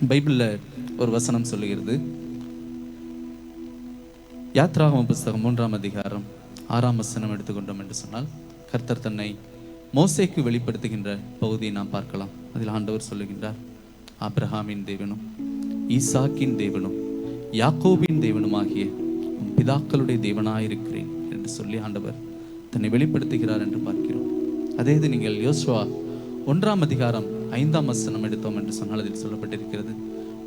பைபிளில் ஒரு வசனம் சொல்லுகிறது. யாத்ராகம புஸ்தகம் 3ஆம் அதிகாரம் 6ஆம் வசனம் எடுத்துக்கொண்டோம் என்று சொன்னால், கர்த்தர் தன்னை மோசேக்கு வெளிப்படுத்துகின்ற பகுதியை நாம் பார்க்கலாம். அதில் ஆண்டவர் சொல்லுகின்றார், ஆபிரகாமின் தேவனும் ஈசாக்கின் தேவனும் யாக்கோபின் தேவனுமாகிய பிதாக்களுடைய தேவனாயிருக்கிறேன் என்று சொல்லி ஆண்டவர் தன்னை வெளிப்படுத்துகிறார் என்று பார்க்கிறோம். அதே இது நீங்கள் யோசுவா 1ஆம் அதிகாரம் 5ஆம் வசனம் எடுத்தோம் என்று சொன்னால், அதில் சொல்லப்பட்டிருக்கிறது,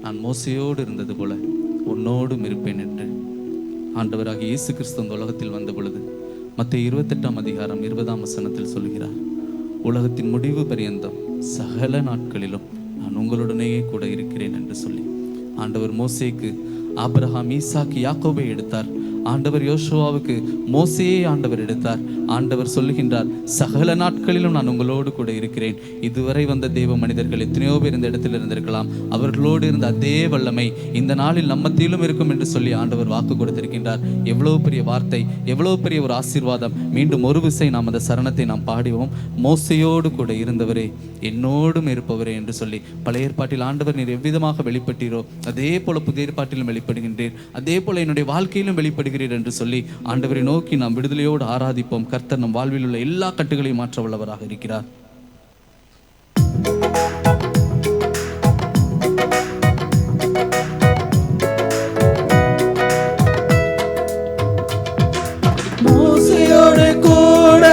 நான் மோசையோடு இருந்தது போல உன்னோடும் இருப்பேன் என்று ஆண்டவராகிய இயேசு கிறிஸ்து இந்த உலகத்தில் வந்த பொழுது மத்தேயு 28ஆம் அதிகாரம் 20ஆம் வசனத்தில் சொல்கிறார், உலகத்தின் முடிவு பரியந்தம் சகல நாட்களிலும் நான் உங்களுடனேயே கூட இருக்கிறேன் என்று சொல்லி ஆண்டவர் மோசேக்கு ஆபிரகாம், ஈசாக்கு, யாக்கோபை எடுத்தார். ஆண்டவர் யோசுவாவுக்கு மோசேயை ஆண்டவர் எடுத்தார். ஆண்டவர் சொல்லுகின்றார், சகல நாட்களிலும் நான் உங்களோடு கூட இருக்கிறேன். இதுவரை வந்த தேவ மனிதர்கள் எத்தனையோ பேர் இந்த இடத்தில் இருந்திருக்கலாம். அவர்களோடு இருந்த அதே வல்லமை இந்த நாளில் நம்மத்திலும் இருக்கும் என்று சொல்லி ஆண்டவர் வாக்கு கொடுத்திருக்கின்றார். எவ்வளவு பெரிய வார்த்தை, எவ்வளவு பெரிய ஒரு ஆசீர்வாதம். மீண்டும் ஒரு விசை நாம் அந்த சரணத்தை நாம் பாடுவோம். மோசையோடு கூட இருந்தவரே, என்னோடும் இருப்பவரே என்று சொல்லி. பழைய ஏற்பாட்டில் ஆண்டவர் நீர் எவ்விதமாக வெளிப்பட்டீரோ அதே போல புதிய ஏற்பாட்டிலும் வெளிப்படுகின்றீர், அதே போல என்னுடைய வாழ்க்கையிலும் வெளிப்படுகிறீர் என்று சொல்லி ஆண்டவரை நோக்கி நாம் விடுதலையோடு ஆராதிப்போம். கர்த்தர் நம் வாழ்வில் உள்ள எல்லா கட்டுகளையும் மாற்ற வல்லவராக இருக்கிறார். மோசையோடு கூட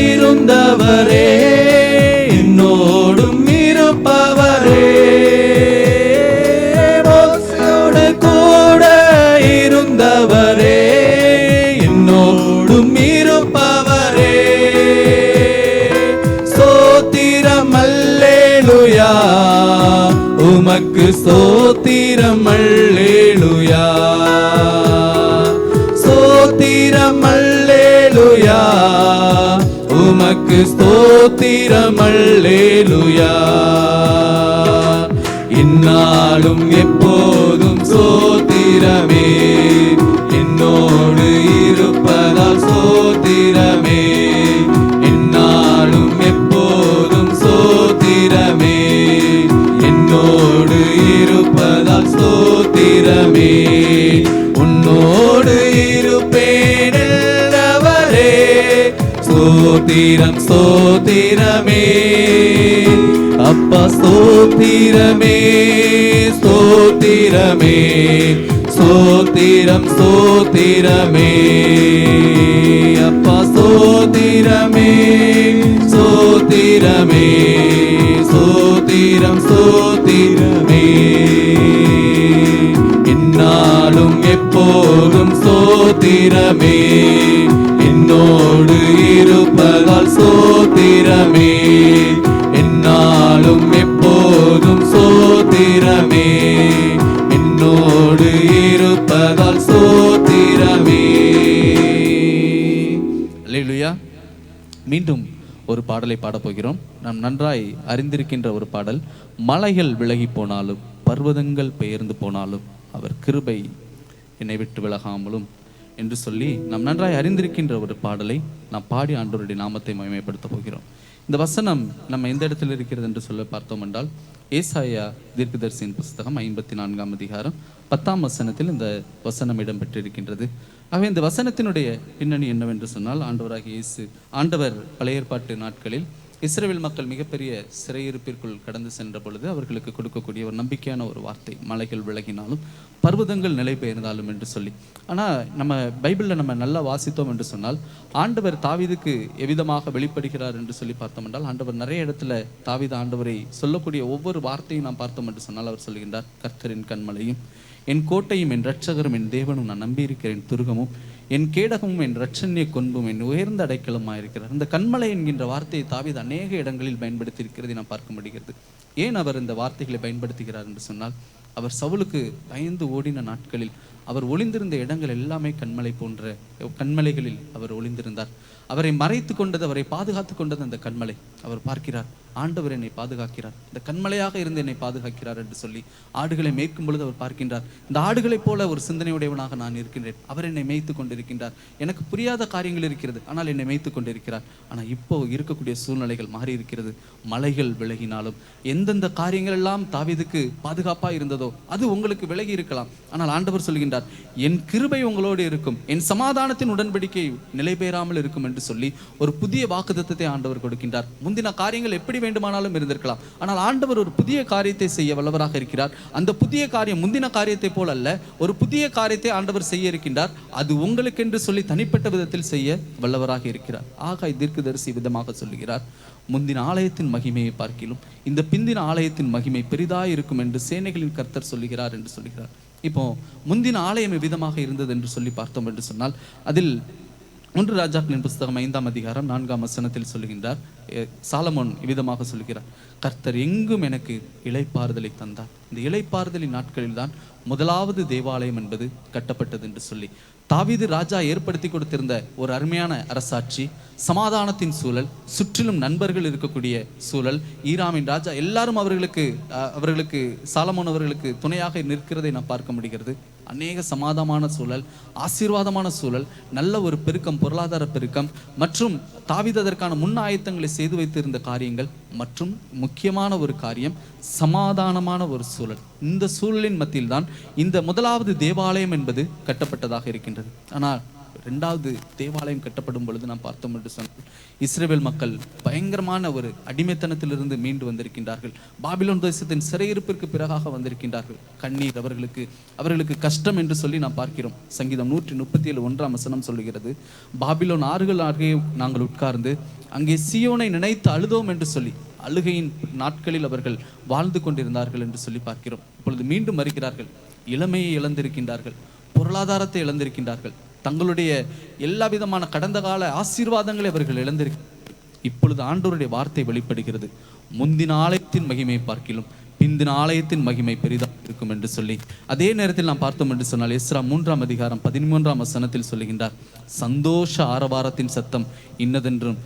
இருந்தவரே, என்னோடும் இருப்பவரே, மோசையோடு கூட இருந்தவரே, என்னோடும் இருப்பவரே, ஸ்தோத்திரம் அல்லேலூயா, உமக்கு ஸ்தோத்திரம் அல்லேலூயா, ஸ்தோத்திரம் அல்லேலூயா, உமக்கு ஸ்தோத்திரம் அல்லேலூயா, இந்நாளும் எப்போதும் ஸ்தோத்திரமே, என்னோடு இருப்பதால் ஸ்தோத்திரமே, இந்நாளும் எப்போதும் ஸ்தோத்திரமே, என்னோடு இருப்பதால் ஸ்தோத்திரமே, உன்னோடு இருப்பேன் என்றவரே, ஸ்தோத்திரம் ஸ்தோத்திரமே, அப்பா ஸ்தோத்திரமே, ஸ்தோத்திரமே, ஸ்தோத்திரம் ஸ்தோத்திரமே, அப்பா ஸ்தோத்திரமே, ஸ்தோத்திரமே, ஸ்தோத்திரம் ஸ்தோத்திரமே, இந்நாளும் எப்போதும் ஸ்தோத்திரமே, என்னோடு இருப்பதால் ஸ்தோத்திரமே, எந்நாளும் எப்போதும் ஸ்தோத்திரமே, என்னோடு இருப்பதால் ஸ்தோத்திரமே. அல்லேலூயா. மீண்டும் ஒரு பாடலை பாடப் போகிறோம். நாம் நன்றாய் அறிந்திருக்கின்ற ஒரு பாடல். மலைகள் விலகி போனாலும் பர்வதங்கள் பெயர்ந்து போனாலும் அவர் கிருபை என்னை விட்டு விலகாமலும் என்று சொல்லி நாம் நன்றாய் அறிந்திருக்கின்ற ஒரு பாடலை நாம் பாடி ஆண்டவருடைய நாமத்தை மகிமைப்படுத்த போகிறோம். இந்த வசனம் நம்ம எந்த இடத்தில் இருக்கிறது என்று சொல்ல பார்த்தோம் என்றால், ஏசாயா தீர்க்கதரிசியின் புஸ்தகம் 54ஆம் அதிகாரம் 10ஆம் வசனத்தில் இந்த வசனம் இடம்பெற்றிருக்கின்றது. ஆகவே இந்த வசனத்தினுடைய பின்னணி என்னவென்று சொன்னால், ஆண்டவராகிய இயேசு ஆண்டவர் பழைய ஏற்பாட்டு நாட்களில் இஸ்ரவேல் மக்கள் மிகப்பெரிய சிறையிருப்பிற்குள் கடந்து சென்ற பொழுது அவர்களுக்கு கொடுக்கக்கூடிய ஒரு நம்பிக்கையான ஒரு வார்த்தை, மலைகள் விலகினாலும் பர்வதங்கள் நிலை பெயர்ந்தாலும் என்று சொல்லி. ஆனால் நம்ம பைபிளில் நம்ம நல்லா வாசித்தோம் என்று சொன்னால், ஆண்டவர் தாவீதுக்கு எவ்விதமாக வெளிப்படுகிறார் என்று சொல்லி பார்த்தோம் என்றால், ஆண்டவர் நிறைய இடத்துல தாவீது ஆண்டவரை சொல்லக்கூடிய ஒவ்வொரு வார்த்தையும் நாம் பார்த்தோம் என்று சொன்னால், அவர் சொல்கின்றார், கர்த்தரின் கன்மலையும் என் கோட்டையும் என் இரட்சகரும் என் தேவனும் நான் நம்பியிருக்கிறேன் துருகமும் என் கேடகமும் என் இரட்சண்ய கொன்பும் என் உயர்ந்த அடைக்கலமாக இருக்கிறார். இந்த கன்மலை என்கின்ற வார்த்தையை தாவீது அநேக இடங்களில் பயன்படுத்தி இருக்கிறதை நாம் பார்க்க முடிகிறது. ஏன் அவர் இந்த வார்த்தைகளை பயன்படுத்துகிறார் என்று சொன்னால், அவர் சவுலுக்கு பயந்து ஓடின நாட்களில் அவர் ஒளிந்திருந்த இடங்கள் எல்லாமே கண்மலைகளில் அவர் ஒளிந்திருந்தார். அவரை மறைத்து கொண்டது, அவரை பாதுகாத்து கொண்டது அந்த கண்மலை. அவர் பார்க்கிறார், ஆண்டவர் என்னை பாதுகாக்கிறார், இந்த கண்மலையாக இருந்து என்னை பாதுகாக்கிறார் என்று சொல்லி ஆடுகளை மேய்க்கும் பொழுது அவர் பார்க்கின்றார், இந்த ஆடுகளைப் போல ஒரு சிந்தனையுடையவனாக நான் இருக்கின்றேன். அவர் என்னை மேய்த்து கொண்டிருக்கின்றார். எனக்கு புரியாத காரியங்கள் இருக்கிறது, ஆனால் என்னை மேய்த்து கொண்டிருக்கிறார். ஆனால் இப்போ இருக்கக்கூடிய சூழ்நிலைகள் மாறி இருக்கிறது. மலைகள் விலகினாலும் எந்தெந்த காரியங்கள் எல்லாம் தாவீதுக்கு பாதுகாப்பாக இருந்ததோ அது உங்களுக்கு விலகி இருக்கலாம். ஆனால் ஆண்டவர் சொல்கின்றார், என் கிருபை உங்களோடு இருக்கும், என் சமாதானத்தின் உடன்படிக்கை நிலை பெறாமல் இருக்கும் என்று சொல்லி ஒரு புதிய வாக்குத்தத்தத்தை ஆண்டவர் கொடுக்கின்றார். முந்தின காரியங்கள் எப்படி வேண்டுமானாலும் இருந்திருக்கலாம், ஆனால் ஆண்டவர் ஒரு புதிய காரியத்தை செய்ய வல்லவராக இருக்கிறார். அந்த புதிய காரியம் முந்தின காரியத்தை போல் அல்ல, ஒரு புதிய காரியத்தை ஆண்டவர் செய்ய இருக்கின்றார். அது உங்களுக்கு என்று சொல்லி தனிப்பட்ட விதத்தில் செய்ய வல்லவராக இருக்கிறார். ஆகாய் தீர்க்கதரிசி விதமாக சொல்லுகிறார், முந்தின ஆலயத்தின் மகிமையை பார்க்கிலும் இந்த பிந்தின ஆலயத்தின் மகிமை பெரிதாய் இருக்கும் என்று சேனைகளின் கர்த்தர் சொல்லுகிறார் என்று சொல்லுகிறார். இப்போ முந்தின ஆலயம் விதமாக இருந்தது என்று சொல்லி பார்த்தோம் என்று சொன்னால், அதில் 1 ராஜாக்களின் புஸ்தகம் 5ஆம் அதிகாரம் 4ஆம் வசனத்தில் சொல்லுகின்றார், சாலமோன் இவ்விதமாக சொல்லுகிறார், கர்த்தர் எங்கும் எனக்கு இளைப்பாறுதலை தந்தார். இந்த இளைப்பாறுதலின் நாட்களில் தான் முதலாவது தேவாலயம் என்பது கட்டப்பட்டது என்று சொல்லி தாவீது ராஜா ஏற்படுத்தி கொடுத்திருந்த ஒரு அருமையான அரசாட்சி, சமாதானத்தின் சூழல், சுற்றிலும் நண்பர்கள் இருக்கக்கூடிய சூழல், ஈராமின் ராஜா எல்லாரும் அவர்களுக்கு சாலமோன் அவர்களுக்கு துணையாக நிற்கிறதை நாம் பார்க்க முடிகிறது. அநேக சமாதானமான சூழல், ஆசீர்வாதமான சூழல், நல்ல ஒரு பெருக்கம், பொருளாதார பெருக்கம், மற்றும் தாவீது அதற்கான முன் ஆயத்தங்களை செய்து வைத்திருந்த காரியங்கள், மற்றும் முக்கியமான ஒரு காரியம் சமாதானமான ஒரு சூழல். இந்த சூழலின் மத்தியில் தான் இந்த முதலாவது தேவாலயம் என்பது கட்டப்பட்டதாக இருக்கின்றது. ஆனால் 2வது தேவாலயம் கட்டப்படும் பொழுது நாம் பார்த்தோம் என்று சொன்னால், இஸ்ரவேல் மக்கள் பயங்கரமான ஒரு அடிமைத்தனத்திலிருந்து மீண்டு வந்திருக்கின்றார்கள். பாபிலோன் தேசத்தின் சிறையிருப்பிற்கு பிறகாக வந்திருக்கின்றார்கள். கண்ணீர் அவர்களுக்கு கஷ்டம் என்று சொல்லி நாம் பார்க்கிறோம். சங்கீதம் 137 1ஆம் வசனம் சொல்லுகிறது, பாபிலோன் ஆறுகள் அருகே நாங்கள் உட்கார்ந்து அங்கே சீயோனை நினைத்து அழுதோம் என்று சொல்லி அழுகையின் நாட்களில் அவர்கள் வாழ்ந்து கொண்டிருந்தார்கள் என்று சொல்லி பார்க்கிறோம். இப்பொழுது மீண்டும் வருகிறார்கள். இளமையை இழந்திருக்கின்றார்கள், பொருளாதாரத்தை இழந்திருக்கின்றார்கள், தங்களுடைய எல்லா விதமான கடந்த கால ஆசீர்வாதங்களை அவர்கள் இழந்திருக்கிறார்கள். இப்பொழுது ஆண்டவருடைய வார்த்தை வெளிப்படுகிறது, முந்தின ஆலயத்தின் மகிமை பார்க்கிலும் பிந்தின ஆலயத்தின் மகிமை பெரிதாக இருக்கும் என்று சொல்லி. அதே நேரத்தில் நாம் பார்த்தோம் என்று சொன்னால், எஸ்ரா 3ஆம் அதிகாரம் 13ஆம் வசனத்தில் சொல்லுகின்றார், சந்தோஷ ஆரவாரத்தின் சத்தம் இன்னதென்றும்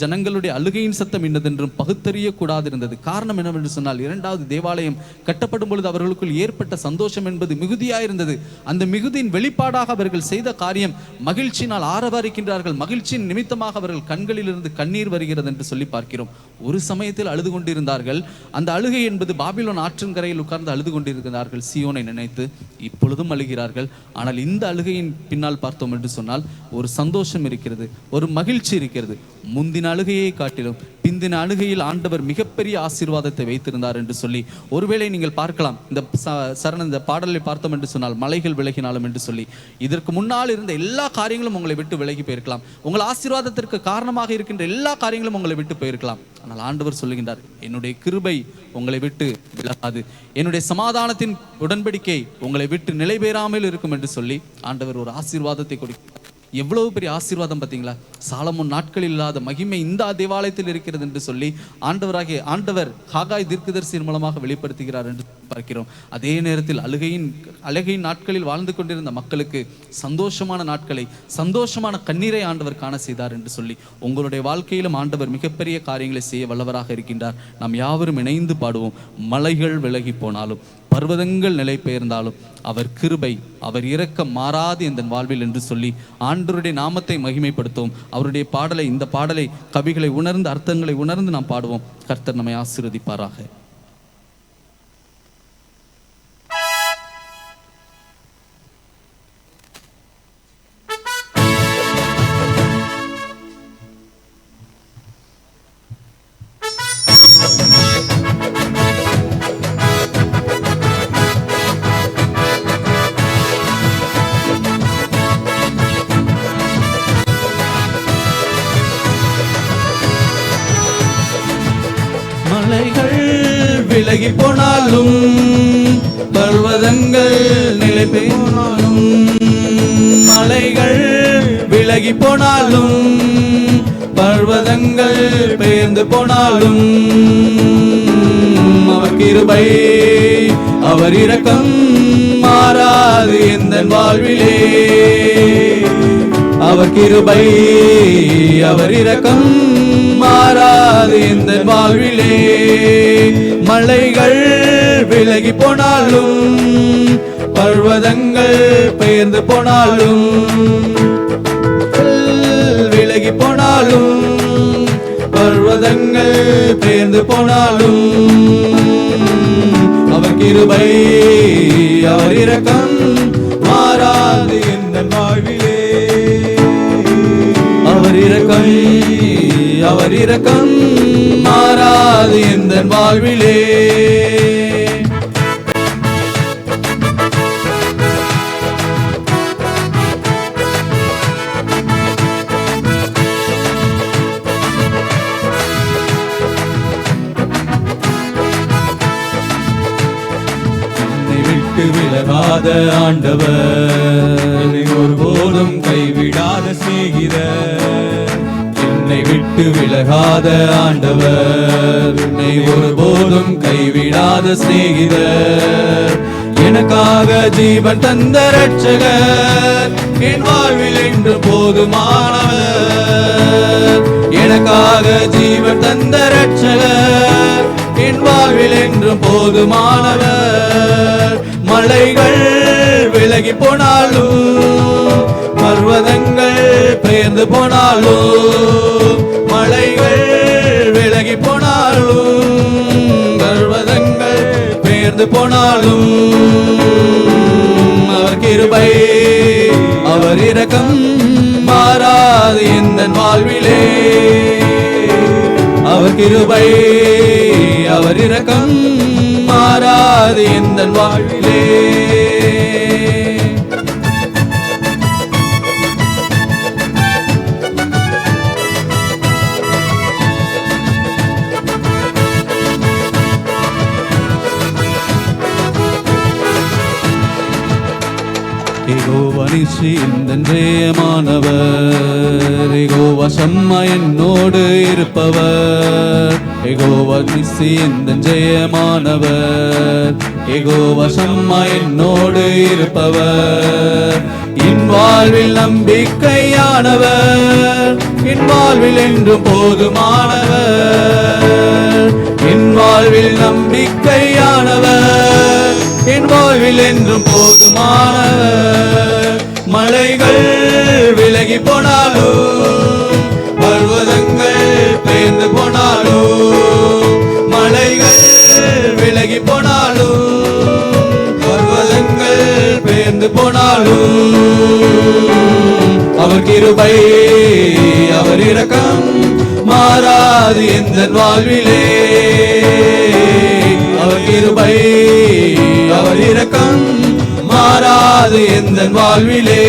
ஜனங்களுடைய அழுகையின் சத்தம் இன்னதென்றும் பகுத்தறிய கூடாது இருந்தது. காரணம் என்னவென்று சொன்னால், 2வது தேவாலயம் கட்டப்படும் பொழுது அவர்களுக்குள் ஏற்பட்ட சந்தோஷம் என்பது மிகுதியாயிருந்தது. அந்த மிகுதியின் வெளிப்பாடாக அவர்கள் செய்த காரியம், மகிழ்ச்சியினால் ஆரவாரிக்கின்றார்கள், மகிழ்ச்சியின் நிமித்தமாக அவர்கள் கண்களிலிருந்து கண்ணீர் வருகிறது என்று சொல்லி பார்க்கிறோம். ஒரு சமயத்தில் அழுது கொண்டிருந்தார்கள். அந்த அழுகை என்பது பாபிலோன் ஆற்றின் கரையில் உட்கார்ந்து அழுது கொண்டிருக்கிறார்கள் சீயோனை நினைத்து. இப்பொழுதும் அழுகிறார்கள். ஆனால் இந்த அழுகையின் பின்னால் பார்த்தோம் என்று சொன்னால் ஒரு சந்தோஷம் இருக்கிறது, ஒரு மகிழ்ச்சி இருக்கிறது. முந்தின அழுகையை காட்டிலும் பிந்தின அழுகையில் ஆண்டவர் மிகப்பெரிய ஆசீர்வாதத்தை வைத்திருந்தார் என்று சொல்லி ஒருவேளை நீங்கள் பார்க்கலாம். இந்த பாடலை பார்த்தோம் என்று சொன்னால், மலைகள் விலகினாலும் என்று சொல்லி, இதற்கு முன்னால் இருந்த எல்லா காரியங்களும் உங்களை விட்டு விலகி போயிருக்கலாம். உங்கள் ஆசீர்வாதத்திற்கு காரணமாக இருக்கின்ற எல்லா காரியங்களும் உங்களை விட்டு போயிருக்கலாம். ஆனால் ஆண்டவர் சொல்லுகின்றார், என்னுடைய கிருபை உங்களை விட்டு விலகாது, என்னுடைய சமாதானத்தின் உடன்படிக்கை உங்களை விட்டு நிலை பெறாமல் இருக்கும் என்று சொல்லி ஆண்டவர் ஒரு ஆசீர்வாதத்தை கொடுக்கிறார். எவ்வளவு பெரிய ஆசீர்வாதம் பார்த்தீங்களா? சாலமோன் நாட்களில் இல்லாத மகிமை இந்த தேவாலயத்தில் இருக்கிறது என்று சொல்லி ஆண்டவர் ஹாகாய் தீர்க்கதரிசியின் மூலமாக வெளிப்படுத்துகிறார் என்று பார்க்கிறோம். அதே நேரத்தில் அழுகையின் நாட்களில் வாழ்ந்து கொண்டிருந்த மக்களுக்கு சந்தோஷமான நாட்களை, சந்தோஷமான கண்ணீரை ஆண்டவர் காண செய்தார் என்று சொல்லி உங்களுடைய வாழ்க்கையிலும் ஆண்டவர் மிகப்பெரிய காரியங்களை செய்ய வல்லவராக இருக்கின்றார். நாம் யாவரும் இணைந்து பாடுவோம். மலைகள் விலகி போனாலும், பர்வதங்கள் நிலை பெயர்ந்தாலும் அவர் கிருபை, அவர் இரக்கம் மாறாது என்ற வாழ்வில் என்று சொல்லி ஆண்டவருடைய நாமத்தை மகிமைப்படுத்துவோம். அவருடைய பாடலை, இந்த பாடலை கவிகளை உணர்ந்து, அர்த்தங்களை உணர்ந்து நாம் பாடுவோம். கர்த்தர் நம்மை ஆசீர்வதிப்பாராக. மலைகள் விலகி போனாலும், பர்வதங்கள் நிலை போனாலும், மலைகள் விலகி போனாலும், பர்வதங்கள் பெயர்ந்து போனாலும், அவர் கிருபை அவர் இரக்கம் மாறாது எந்தன் வாழ்விலே. அவர் கிருபை அவர் இரக்கம் மாறாது எந்தன் வாழ்விலே. மலைகள் விலகி போனாலும் பர்வதங்கள் பெயர்ந்து போனாலும் விலகி போனாலும் பர்வதங்கள் பெயர்ந்து போனாலும் அவர் கிருபை அவர் இரக்கம் மாறாது எந்தன் வாழ்விலே. அவர் இரக்கம் அவர் இரக்கம் மாறாது எந்தன் வாழ்விலே. விலகாத ஆண்டவர், ஒருபோதும் கைவிடாத சிநேகிதர். என்னை விட்டு விலகாத ஆண்டவர், என்னை ஒருபோதும் கைவிடாத சிநேகிதர். எனக்காக ஜீவன் தந்த ரட்சகர், என் வாழ்வில் என்று போதுமானவர். எனக்காக ஜீவன் தந்த ரட்சகர், என் வாழ்வில் என்று போதுமானவர். மலைகள் விலகி போனாலும் பர்வதங்கள் பெயர்ந்து போனாலும், மலைகள் விலகி போனாலும் பர்வதங்கள் பெயர்ந்து போனாலும் அவர் கிருபை அவர் இரக்கம் மாறாது எந்தன் வாழ்விலே. அவர் கிருபை அவர் இரக்கம் மாறாது எந்தன் வாழ்விலே. யெகோவா நீசி எந்தன் ஜெயமானவர், யெகோவா ஷம்மா என்னோடு இருப்பவர். யெகோவா நீசி எந்தன் ஜெயமானவர், யெகோவா ஷம்மா என்னோடு இருப்பவர். என் வாழ்வில் நம்பிக்கையானவர், என் வாழ்வில் என்று போதுமானவர். என் வாழ்வில் நம்பிக்கையானவர், என் வாழ்வில் என்றும் போதுமானவர். மலைகள் விலகி போனாலும் பர்வதங்கள் பெயர்ந்து போனாலும், மலைகள் விலகி போனாலும் பர்வதங்கள் பெயர்ந்து போனாலும் அவர் கிருபை அவர் இரக்கம் மாறாது எந்தன் வாழ்விலே. அவர் கிருபை அவர் இரக்கம் மாறாது எந்தன் வாழ்விலே.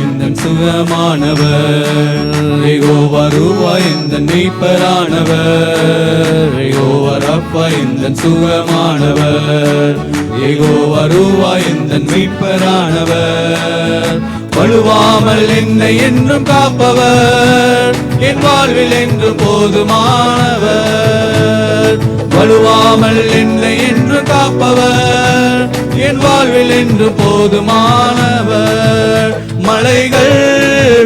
எந்தன் சுகமானவர், யெகோவா ரூவா எந்தன் மீட்பரானவர். யெகோவா ரப்பா எந்தன் சுகமானவர், யெகோவா ரூவா எந்தன் மீட்பரானவர். வலுவாமல் என்னை என்றும் காப்பவர், என் வாழ்வில் என்றும் போதுமானவர். வலுவாமல் என்னை என்றும் காப்பவர், என் வாழ்வில் என்று போதுமானவர். மலைகள்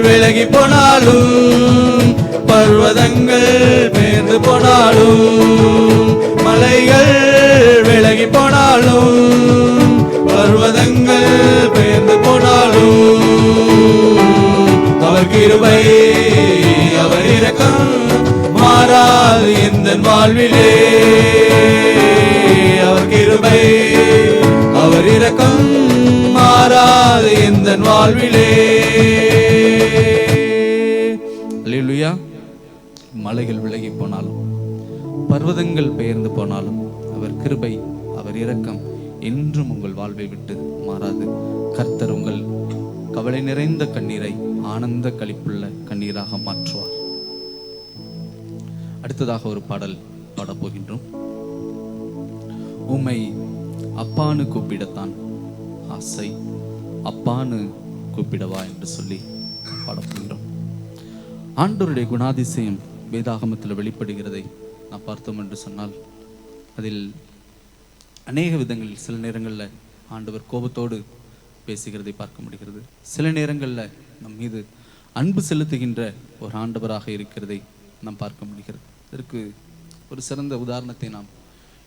விலகி போனாலும் பர்வதங்கள் பெயர்ந்து போனாலும், மலைகள் விலகி போனாலும் பர்வதங்கள் பெயர்ந்து போனாலும் அவர் கிருபை அவர் இரக்கம் மாறாது எந்தன் வாழ்விலே. அவர் கிருபை அவர் இரக்கம் மாறாது எந்தன் வாழ்விலே. அல்லேலூயா. மலைகள் விலகி போனாலும் பர்வதங்கள் பெயர்ந்து போனாலும் அவர் கிருபை அவர் இரக்கம் என்றும் உங்கள் வாழ்வை விட்டு மாறாது. கர்த்தர் உங்கள் கவலை நிறைந்த கண்ணீரை ஆனந்த களிப்புள்ள கண்ணீராக மாற்றுவார். அடுத்ததாக ஒரு பாடல் பாடப்போகின்றோம். உம்மை அப்பான்னு கூப்பிடத்தான் ஆசை, அப்பான்னு கூப்பிடவா என்று சொல்லி பாடப்படுகிறோம். ஆண்டவருடைய குணாதிசயம் வேதாகமத்தில் வெளிப்படுகிறதை நான் பார்த்தோம் என்று சொன்னால், அதில் அநேக விதங்களில் சில நேரங்களில் ஆண்டவர் கோபத்தோடு பேசுகிறதை பார்க்க முடிகிறது. சில நேரங்களில் நம் மீது அன்பு செலுத்துகின்ற ஒரு ஆண்டவராக இருக்கிறதை நாம் பார்க்க முடிகிறது. இதற்கு ஒரு சிறந்த உதாரணத்தை நாம்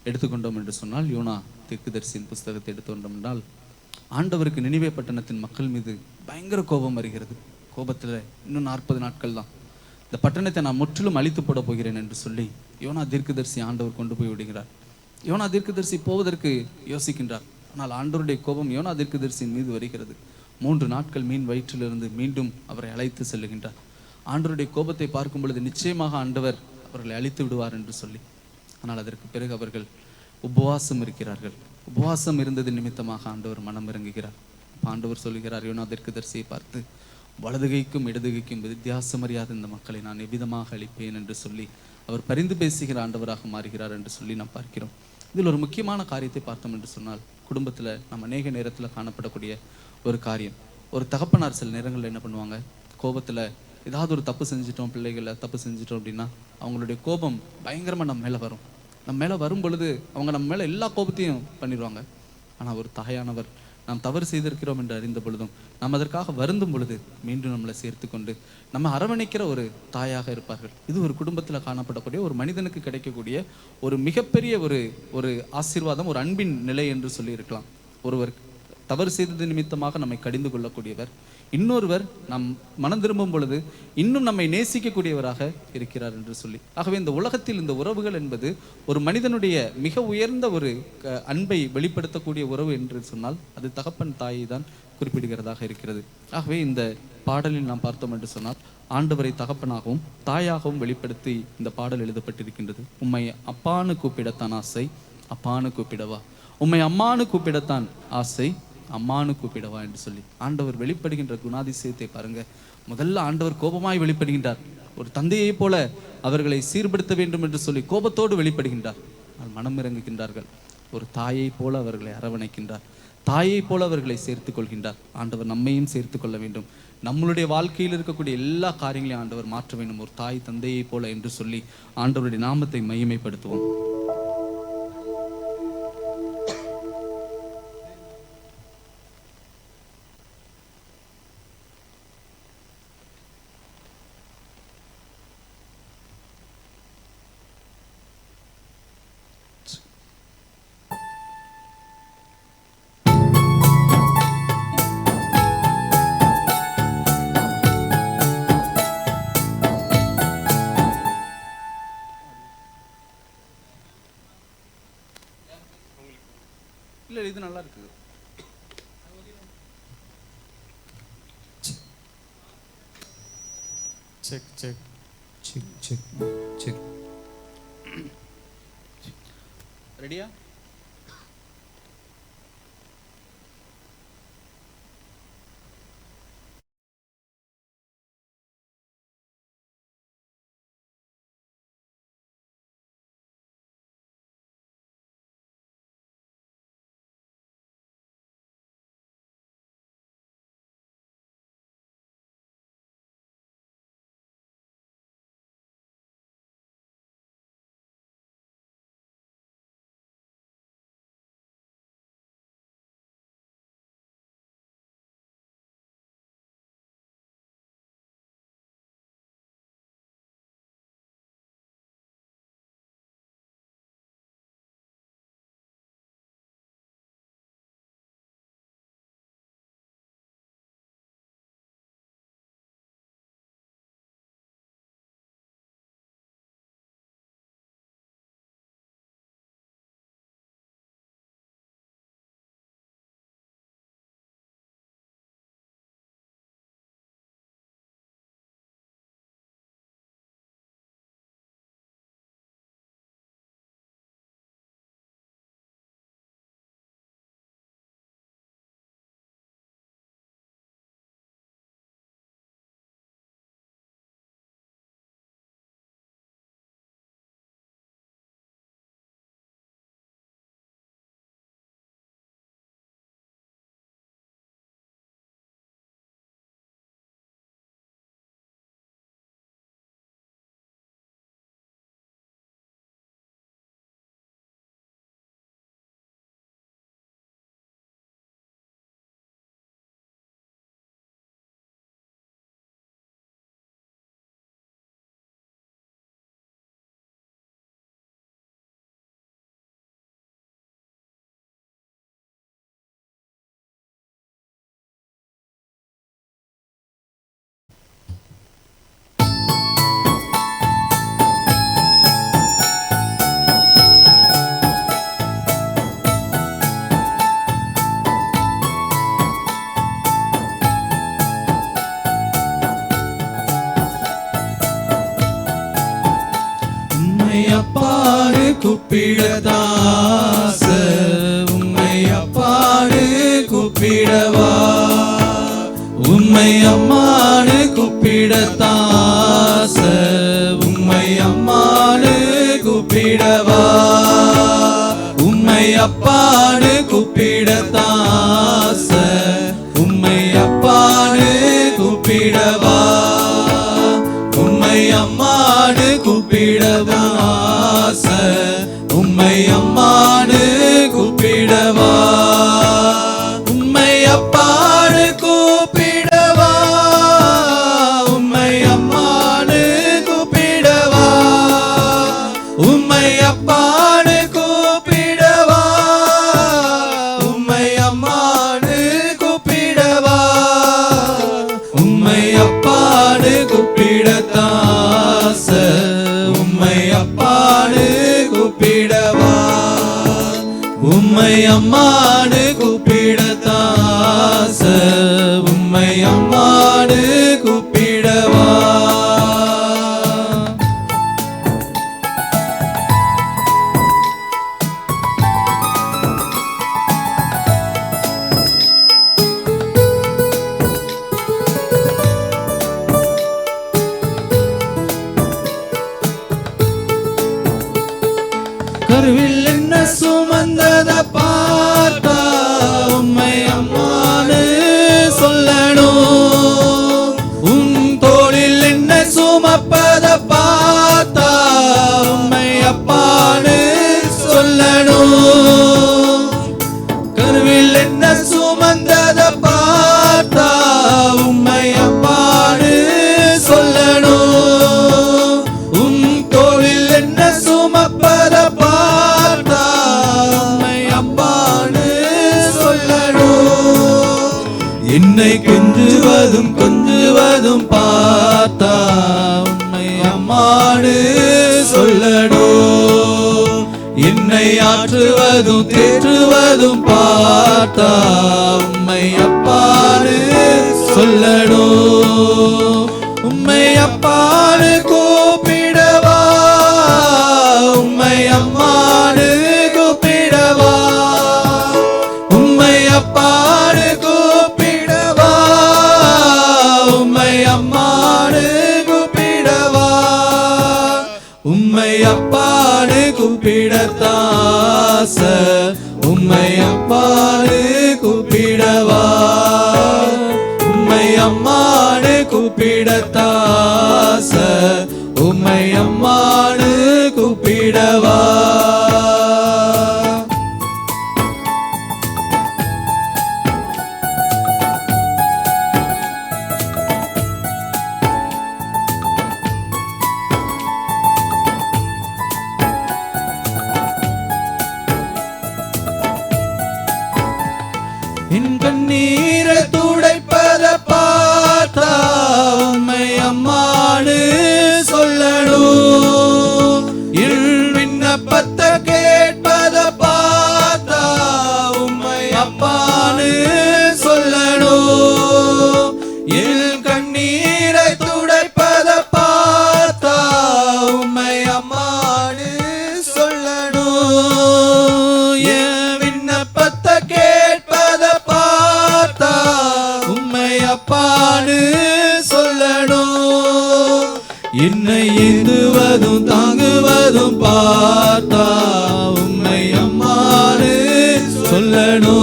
எடுத்துக்கொண்டோம் என்று சொன்னால், யோனா தீர்க்கதரிசியின் புஸ்தகத்தை எடுத்துக்கொண்டோம் என்றால், ஆண்டவருக்கு நினிவே பட்டணத்தின் மக்கள் மீது பயங்கர கோபம் வருகிறது. கோபத்தில் இன்னும் 40 நாட்கள் தான், இந்த பட்டணத்தை நான் முற்றிலும் அழித்து போட போகிறேன் என்று சொல்லி யோனா தீர்க்கதரிசி ஆண்டவர் கொண்டு போய் விடுகிறார். யோனா தீர்க்கதரிசி போவதற்கு யோசிக்கின்றார். ஆனால் ஆண்டவருடைய கோபம் யோனா தீர்க்கதரிசியின் மீது வருகிறது. 3 நாட்கள் மீன் வயிற்றிலிருந்து மீண்டும் அவரை அழைத்து செல்லுகின்றார். ஆண்டவருடைய கோபத்தை பார்க்கும் பொழுது நிச்சயமாக ஆண்டவர் அவர்களை அழித்து விடுவார் என்று சொல்லி, ஆனால் அதற்கு பிறகு அவர்கள் உபவாசம் இருக்கிறார்கள். உபவாசம் இருந்தது நிமித்தமாக ஆண்டவர் மனம் இறங்குகிறார். ஆண்டவர் சொல்லுகிறார் யோனா தீர்க்கதரிசியை பார்த்து, வலதுகைக்கும் இடதுகைக்கும் வித்தியாசம் அறியாத இந்த மக்களை நான் எவ்விதமாக அழிப்பேன் என்று சொல்லி அவர் பரிந்து பேசுகிற ஆண்டவராக மாறுகிறார் என்று சொல்லி நாம் பார்க்கிறோம். இதில் ஒரு முக்கியமான காரியத்தை பார்த்தோம் என்று சொன்னால், குடும்பத்தில் நம்ம அநேக நேரத்தில் காணப்படக்கூடிய ஒரு காரியம், ஒரு தகப்பனார் சில நேரங்களில் என்ன பண்ணுவாங்க, கோபத்தில் ஏதாவது ஒரு தப்பு செஞ்சிட்டோம், பிள்ளைகளை தப்பு செஞ்சிட்டோம் அப்படின்னா அவங்களுடைய கோபம் பயங்கரமாக நம்ம மேலே வரும். நம்ம மேலே வரும் பொழுது அவங்க நம்ம மேலே எல்லா கோபத்தையும் பண்ணிடுவாங்க. ஆனால் ஒரு தாயானவர் நாம் தவறு செய்திருக்கிறோம் என்று அறிந்த பொழுதும் நாம் அதற்காக வருந்தும் பொழுது மீண்டும் நம்மளை சேர்த்து கொண்டு நம்ம அரவணைக்கிற ஒரு தாயாக இருப்பார்கள். இது ஒரு குடும்பத்தில் காணப்படக்கூடிய ஒரு மனிதனுக்கு கிடைக்கக்கூடிய ஒரு மிகப்பெரிய ஒரு ஆசீர்வாதம், ஒரு அன்பின் நிலை என்று சொல்லி இருக்கலாம். ஒருவர் தவறு செய்தது நிமித்தமாக நம்மை கடிந்து கொள்ளக்கூடியவர், இன்னொருவர் நம் மனம் திரும்பும் பொழுது இன்னும் நம்மை நேசிக்கக்கூடியவராக இருக்கிறார் என்று சொல்லி. ஆகவே இந்த உலகத்தில் இந்த உறவுகள் என்பது ஒரு மனிதனுடைய மிக உயர்ந்த ஒரு அன்பை வெளிப்படுத்தக்கூடிய உறவு என்று சொன்னால் அது தகப்பன் தாயை தான் குறிப்பிடுகிறதாக இருக்கிறது. ஆகவே இந்த பாடலில் நாம் பார்த்தோம் என்று சொன்னால், ஆண்டவரை தகப்பனாகவும் தாயாகவும் வெளிப்படுத்தி இந்த பாடல் எழுதப்பட்டிருக்கின்றது. உம்மை அப்பான்னு கூப்பிடத்தான் ஆசை, அப்பான்னு கூப்பிடவா, உம்மை அம்மானு கூப்பிடத்தான் ஆசை, அம்மானு கூப்பிடவா என்று சொல்லி ஆண்டவர் வெளிப்படுகின்ற குணாதிசயத்தை பாருங்க. முதல்ல ஆண்டவர் கோபமாய் வெளிப்படுகின்றார். ஒரு தந்தையை போல அவர்களை சீர்படுத்த வேண்டும் என்று சொல்லி கோபத்தோடு வெளிப்படுகின்றார். மனம் இறங்குகின்றார்கள். ஒரு தாயை போல அவர்களை அரவணைக்கின்றார். தாயை போல அவர்களை சேர்த்து கொள்கின்றார். ஆண்டவர் நம்மையும் சேர்த்து கொள்ள வேண்டும். நம்மளுடைய வாழ்க்கையில் இருக்கக்கூடிய எல்லா காரியங்களையும் ஆண்டவர் மாற்ற வேண்டும், ஒரு தாய் தந்தையை போல என்று சொல்லி ஆண்டவருடைய நாமத்தை மகிமைப்படுத்துவோம். இல்ல இது நல்லா இருக்குது. Check check check check check. ரெடியா? கூப்பிடத்தாச உம்மை அப்பாடு கூப்பிடவா உம்மை அம்மாடு கூப்பிடத்தாச உம்மை அம்மாடு கூப்பிடவா உம்மை அப்பாடு கூப்பிடத்தாச உம்மை அப்பாடு கூப்பிடவா உம்மை அம்மாடு கூப்பிடவாச உம்மை அம்மாடு கூப்பிடவா உம்மை அப்பாடு கூப்பிடவா உம்மை அம்மாடு கூப்பிடவா உம்மை அப்பாடு கூப்பிடவா உம்மை அம்மாடு கூப்பிடவா உம்மை அப்பாடு கூப்பிடத்தாச உம்மை அப்பாடு கூப்பிடவா உம்மை அம்மாடு கூப்பிடத்தாச உம்மை அம்மாடு கூப்பிடவா கருவில் என்ன சுமந்தத பார்த்தா உம்மை அம்மானு சொல்லணும் உன் தோளில் என்ன சுமப்பத பார்த்தா உம்மை அப்பானு சொல்லணும் கருவில் என்ன சுமந்தத பார்த்தா உம்மை அப்பானு சொல்லணும் உன் தோளில் என்ன சுமப்பத பார்த்தா உம்மை அப்பானு சொல்லணும் என்னை கொஞ்சுவதும் பார்த்தா உம்மை அம்மானு சொல்லணும் என்னை ஆற்றுவதும் தேற்றுவதும் பார்த்தா உம்மை அப்பானு சொல்லணும் உம்மை அப்பானு கூப்பிடவா உம்மை அம்மானு கூப்பிடவா உம்மை அப்பானு கூப்பிடவா உம்மை அம்மானு கூப்பிடவா உம்மை அப்பானு கூப்பிடத்தாச உம்மை அப்பானு கூப்பிடவா உம்மை அம்மானு கூப்பிடத்தாச உம்மை அம்மானு கூப்பிடவா என் கண்ணீரை துடைப்பத பார்த்தா உம்மை அம்மானு சொல்லணும் என் விண்ணப்பத்தை கேட்பத பார்த்தா உம்மை அப்பானு சொல்லணும் என் கண்ணீரை துடைப்பத பார்த்தா உம்மை அம்மானு சொல்லணும் என் விண்ணப்பத்தை கேட்பத பார்த்தா உம்மை அப்பானு சொல்லணும் என்னை ஏந்துவதும் தாங்குவதும் பார்த்தா உம்மை அம்மானு சொல்லணும்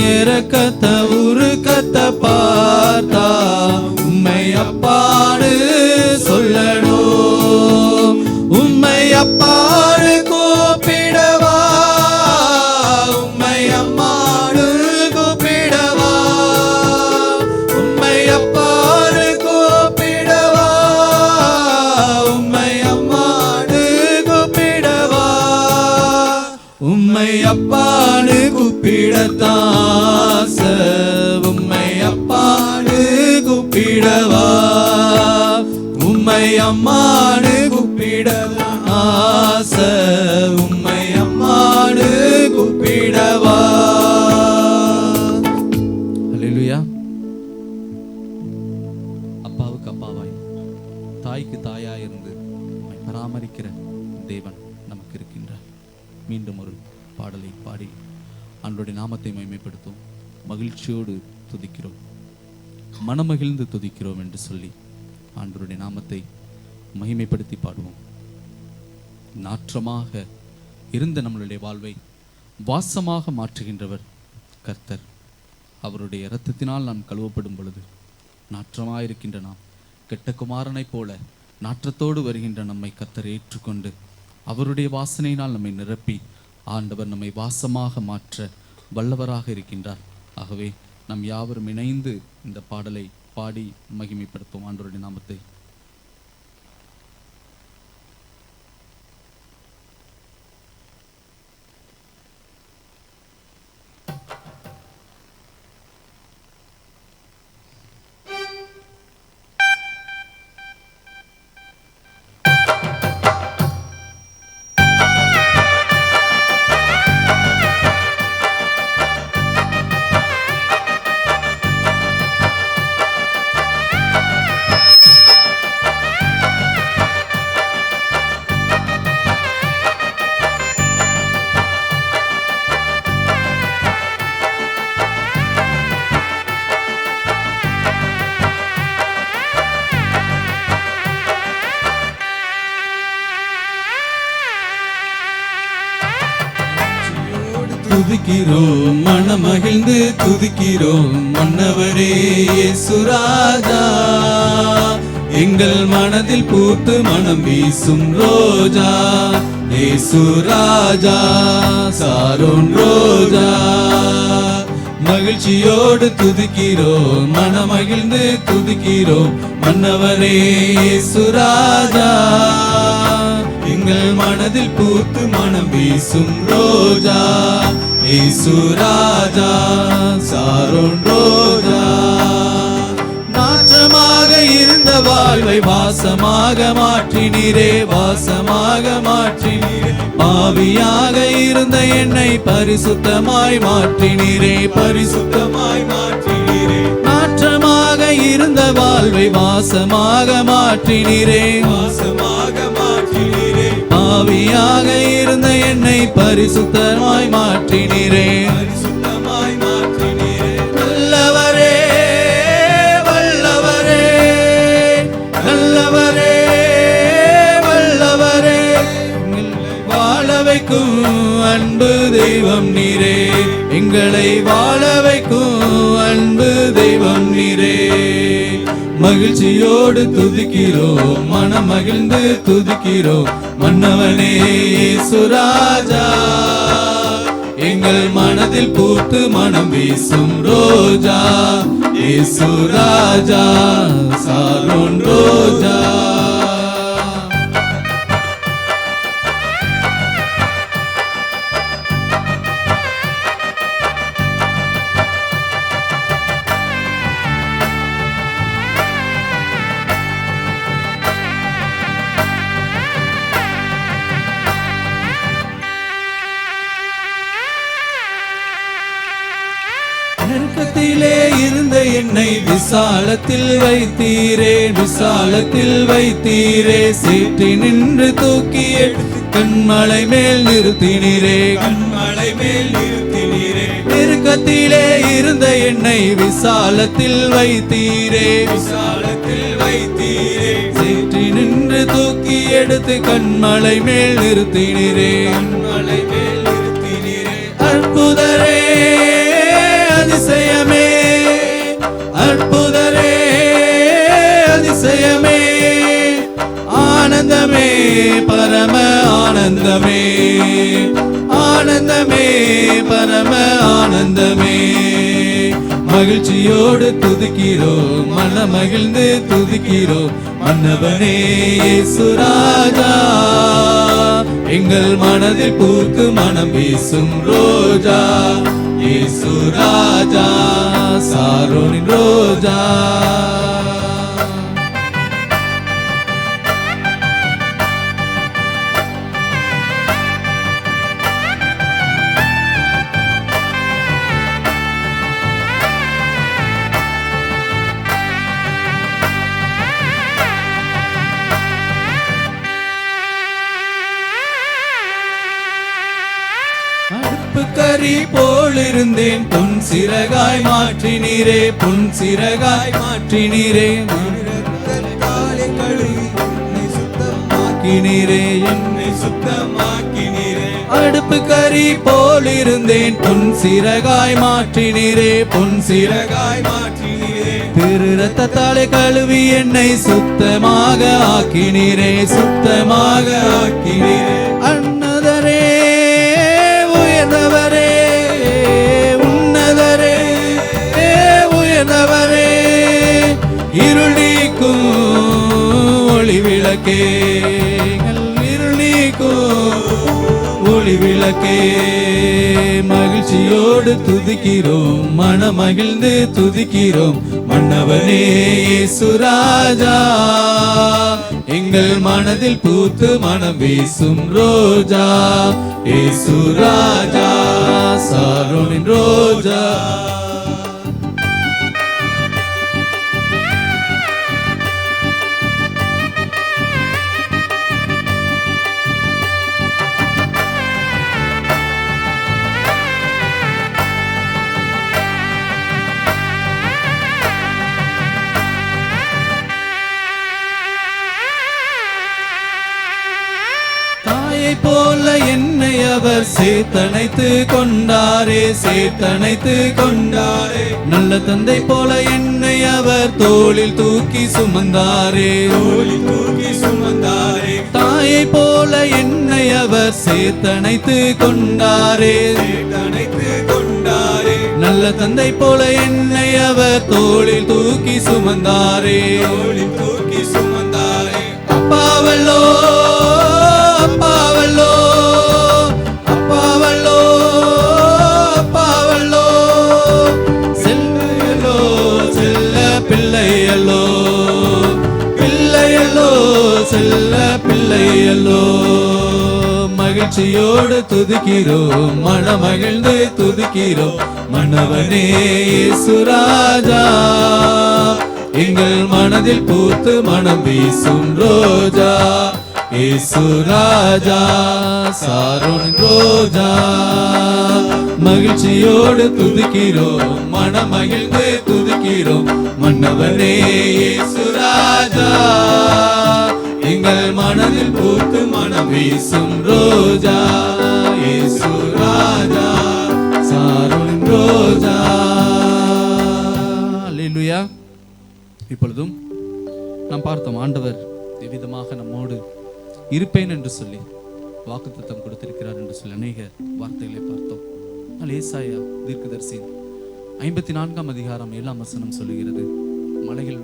இரக்கத்தை உருக்கத்தை பார்த்தா உம்மை அப்பானு சொல்லணும் உம்மை அப்பானு கூப்பிடவா உம்மை அம்மானு கூப்பிடவா உம்மை அப்பானு கூப்பிடவா உம்மை அம்மானு கூப்பிடவா உம்மை அப்பானு கூப்பிடத்தாச உம்மை அப்பானு கூப்பிடவா உம்மை அம்மானு கூப்பிடத்தாச உம்மை அம்மானு கூப்பிடவா. அல்லேலூயா. அப்பாவுக்கு அப்பாவாய் தாய்க்கு தாயாய் இருந்து பராமரிக்கிற தேவன் நமக்கு இருக்கின்றார். மீண்டும் ஒரு பாடலை பாடி ஆண்டவருடைய நாமத்தை மகிமைப்படுத்தும். மகிழ்ச்சியோடு துதிக்கிறோம், மனமகிழ்ந்து துதிக்கிறோம் என்று சொல்லி ஆண்டவருடைய நாமத்தை மகிமைப்படுத்தி பாடுவோம். நாற்றமாக இருந்த நம்மளுடைய வாழ்வை வாசமாக மாற்றுகின்றவர் கர்த்தர். அவருடைய இரத்தத்தினால் நாம் கழுவப்படும் பொழுது நாற்றமாயிருக்கின்ற நாம் கெட்ட குமாரனைப் போல நாற்றத்தோடு வருகின்ற நம்மை கர்த்தர் ஏற்றுக்கொண்டு அவருடைய வாசனையினால் நம்மை நிரப்பி ஆண்டவர் நம்மை வாசமாக மாற்ற வல்லவராக இருக்கின்றார். ஆகவே நாம் யாவரும் இணைந்து இந்த பாடலை பாடி மகிமைப்படுத்தும் ஆண்டவருடைய நாமத்தை. துதிக்கிறோம், மனமகிழ்ந்து துதிக்கிறோம் மன்னவரே இயேசு ராஜா. எங்கள் மனதில் பூத்து மனம் வீசும் ரோஜா இயேசு ராஜா, சாரோன் ரோஜா. மகிழ்ச்சியோடு துதிக்கிறோம், மனமகிழ்ந்து துதிக்கிறோம் மன்னவரே இயேசு ராஜா. எங்கள் மனதில் பூத்து மனம் வீசும் ரோஜா இயேசு ராஜா, சாரோன் ரோஜா. நாற்றமாக இருந்த வாழ்வை வாசமாக மாற்றினீரே, வாசமாக மாற்றினீரே. பாவியாக இருந்த என்னை பரிசுத்தமாய் மாற்றினீரே, பரிசுத்தமாய் மாற்றினீரே. நாற்றமாக இருந்த வாழ்வை வாசமாக மாற்றினீரே, வாசமாக மாற்றினீரே. பாவியாக இருந்த என்னை பரிசுத்தமாய் மாற்றினீரே, பரிசுத்தமாய் மாற்றினீரே. நல்லவரே வல்லவரே, நல்லவரே வல்லவரே. வாழ வைக்கும் அன்பு தெய்வம் நீரே, எங்களை வாழ வைக்கும் அன்பு தெய்வம் நீரே. மகிழ்ச்சியோடு துதிக்கிறோம், மனமகிழ்ந்து துதிக்கிறோம் மன்னவனே இயேசு ராஜா. எங்கள் மனதில் பூத்து மனம் வீசும் ரோஜா இயேசு ராஜா, சாரோன் ரோஜா. நெருக்கத்திலே இருந்த என்னை விசாலத்தில் வைத்தீரே, விசாலத்தில் வைத்தீரே. சேற்றி நின்று தூக்கி எடுத்து கண்மலை மேல் நிறுத்தினீரே, கண்மலை மேல் நிறுத்தினீரே. நெருக்கத்திலே இருந்த என்னை விசாலத்தில் வைத்தீரே, விசாலத்தில் வைத்தீரே. சேற்றி நின்று தூக்கி எடுத்து கண்மலை மேல் நிறுத்தினீரே, கண்மலை மேல் நிறுத்தினீரே. அற்புதரே அதிசயமே, அற்புதரே அதிசயமே. ஆனந்தமே பரம ஆனந்தமே, ஆனந்தமே பரம ஆனந்தமே. மகிழ்ச்சியோடு துதிக்கிறோம், மனமகிழ்ந்து துதிக்கிறோம் மன்னவனே இயேசு ராஜா. எங்கள் மனதில் பூத்து மனம் வீசும் ரோஜா இயேசு ராஜா, சாரோனின் ரோஜா. அடுப்பு கறி போல் இருந்தேன், பொன் சிறகாய் மாற்றினீரே, பொன் சிறகாய் மாற்றினீரே. காலை கழுவி என்னை சுத்தமாக்கினீரே, என்னை சுத்தமாக்கினீரே. அடுப்பு கறி போல் இருந்தேன், பொன் சிறகாய் மாற்றினீரே, பொன் சிறகாய் மாற்றினீரே. திரு ரத்தத்தாலே கழுவி என்னை சுத்தமாக ஆக்கினீரே, சுத்தமாக ஆக்கினீரே. அன்னதரே உயர்ந்தவரே, உன்னதரே உயர்ந்தவரே, இருள் நீக்கும் ஒளி விளக்கே, இருள் நீக்கும் ஒளி விளக்கே. மகிழ்ச்சியோடு துதிக்கிறோம், மனமகிழ்ந்து துதிக்கிறோம், மன்னவனே இயேசு ராஜா. எங்கள் மனதில் பூத்து மனம் வீசும் ரோஜா, இயேசு ராஜா, சாரோனின் ரோஜா. போல என்னை அவர் சேர்த்தணைத்து கொண்டாரே, சேர்த்தணைத்து கொண்டாரே. நல்ல தந்தை போல என்னை அவர் தோளில் தூக்கி சுமந்தாரே, தோளில் தூக்கி சுமந்தாரே. தாயை போல என்னை அவர் சேர்த்தணைத்து கொண்டாரே, சேர்த்தணைத்து கொண்டாரே. நல்ல தந்தை போல என்னை அவர் தோளில் தூக்கி சுமந்தாரே, தோளில் தூக்கி சுமந்தாரே. அப்பாவல்லோ அப்பாவல்லோ அப்பாவல்லோ அப்பாவல்லோ, செல்லையல்லோ செல்ல பிள்ளையல்லோ, பிள்ளையல்லோ செல்ல பிள்ளையல்லோ. மகிழ்ச்சியோடு துதிக்கிறோம், மனமகிழ்ந்து துதிக்கிறோம், மன்னவனே இயேசு ராஜா. எங்கள் மனதில் பூத்து மனம் வீசும் ரோஜா, இயேசு ராஜா, சாரோனின் ரோஜா. மகிழ்ச்சியோடு துதிக்கிறோம், மனமகிழ்ந்து துதிக்கிறோம், மன்னவனே இயேசு ராஜா. எங்கள் மனதில் பூத்து மனம் வீசும் ரோஜா, இயேசு ராஜா, சாரோனின் ரோஜா. அல்லேலூயா. இப்பொழுதும் நாம் பார்த்தோம், ஆண்டவர் எவ்விதமாக நம்மோடு இருப்பேன் என்று சொல்லி வாக்குத்தத்தம் கொடுத்திருக்கிறார் என்று சொல்லி அநேக வார்த்தைகளை பார்த்தோம். ஏசாயா தீர்க்கதரிசி 54ஆம் அதிகாரம் 7ஆம் வசனம் சொல்லுகிறது, மலைகள்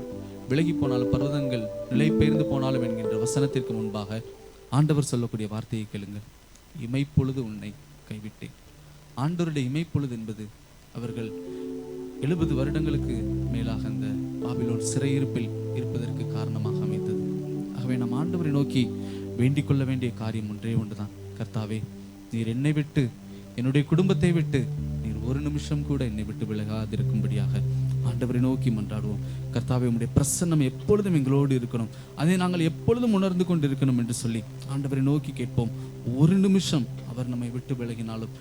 விலகி போனாலும் பர்வதங்கள் நிலை பெயர்ந்து போனாலும் என்கின்ற வசனத்திற்கு முன்பாக ஆண்டவர் சொல்லக்கூடிய வார்த்தையை கேளுங்கள். இமைப்பொழுது உன்னை கைவிட்டேன். ஆண்டவருடைய இமைப்பொழுது என்பது அவர்கள் 70 வருடங்களுக்கு மேலாக அந்த பாபிலோன் சிறையிருப்பில் இருப்பதற்கு காரணமாக அமைந்தது. ஆகவே நம் ஆண்டவரை நோக்கி வேண்டிக் கொள்ள வேண்டிய காரியம் ஒன்றே ஒன்றுதான். கர்த்தாவே, நீர் என்னை விட்டு, என்னுடைய குடும்பத்தை விட்டு நீர் ஒரு நிமிஷம் கூட என்னை விட்டு விலகாதிருக்கும்படியாக ஆண்டவரை நோக்கி மன்றாடுவோம். கர்த்தாவே, உம்முடைய பிரசன்னம் எப்பொழுதும் எங்களோடு இருக்கணும், அதை நாங்கள் எப்பொழுதும் உணர்ந்து கொண்டு இருக்கணும் என்று சொல்லி ஆண்டவரை நோக்கி கேட்போம். ஒரு நிமிஷம் அவர் நம்மை விட்டு விலகினாலும்